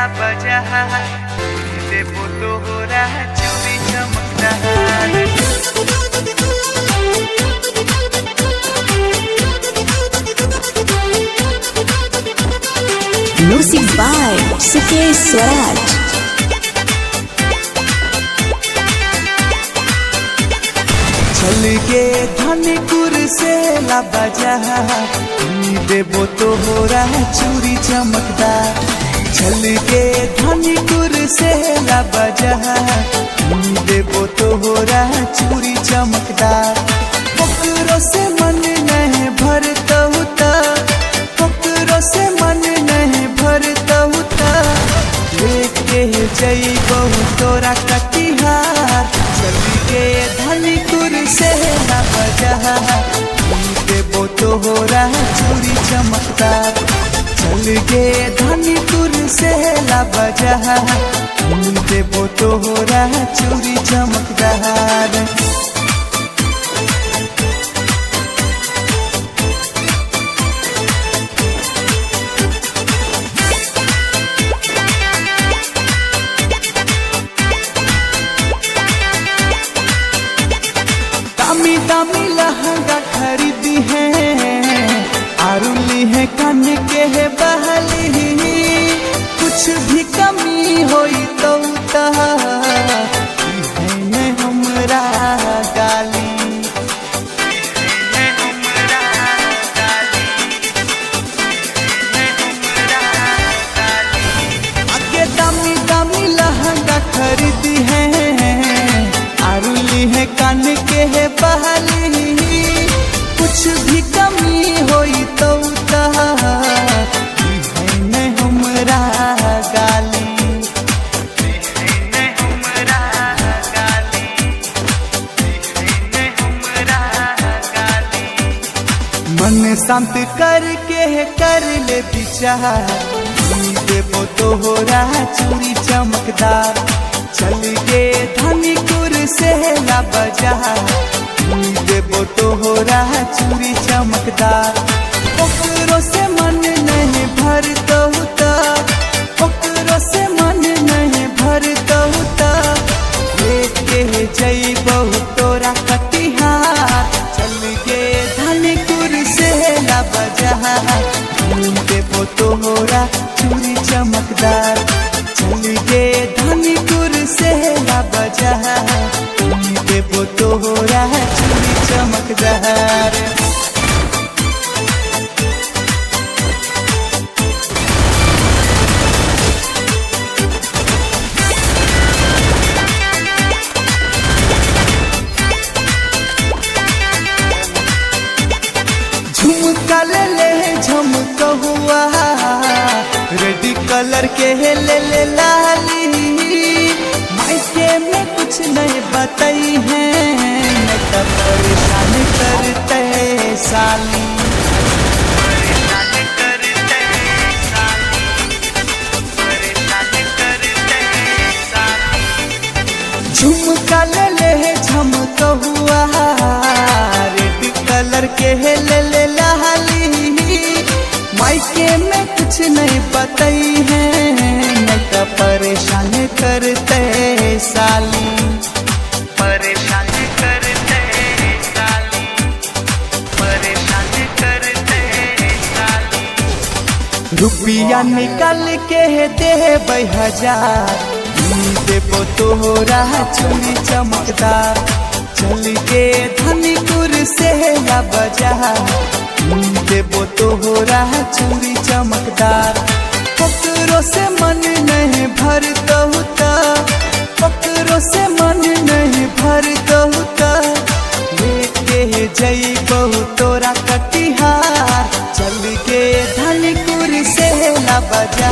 ला बजा देबो तोहरा चूड़ी चमकदार। Music by Sukesh Swaraj. चल गे धनपुर से ला बजा देबो तोहरा चूड़ी चमकदार। चल गे धनपुर से ला बजा देबो तोहरा चूड़ी चमकदार। पकड़ो से मन नहीं भरता पकड़ो से मन नहीं भरता लेके जइबो तोरा कटिहार। चल गे धनपुर से ला बजा देबो तोहरा चूड़ी चमकदार। चल गे धनपुर से ला बजा देबो तोहरा चूड़ी चमकदार। दामी दामी लहंगा खरीदी है आरुली है कान के है बहली। कुछ भी कमी होई तो हमरा गाली आगे दामी दामी लहंगा खरीदी है आरुली है कान के है बहली। कुछ भी कमी होई तो हमरा गाली मन शांत करके कर ले विचार देबो तोहरा चूड़ी चमकदार। चल गे धनपुर से ला बजा देबो तोहरा चूड़ी चमकदार। पकड़ो से मन नहीं भरता पकड़ो से मन नहीं भरता लेके जइबो तोरा कटिहार। चल गे धनपुर से ला बजा देबो तोहरा चूड़ी चमकदार। चल गे धनपुर से ला बजा देबो तोहरा चूड़ी चमकदार। झुमका ले झमकहुआ रेड कलर के ले लाली। मायके में कुछ नहीं बताई है मैं तो परेशान करते साली। झुमका ले झमकहुआ रेड कलर के ले लाली। मायके में कुछ नहीं बताई है मैं तो परेशान करते साली। परेशान करते साली परेशान करते साली। रुपया निकाल के देबै 1000 देबो तोहरा चूड़ी चमकदार। चल गे धनपुर से ला बजा देबो तोहरा चूड़ी चमकदार। पकड़ो से मन नहीं भरता पकड़ो से मन नहीं भरता लेके जइबो तोरा कटिहार। चल गे धनपुर से ला बजा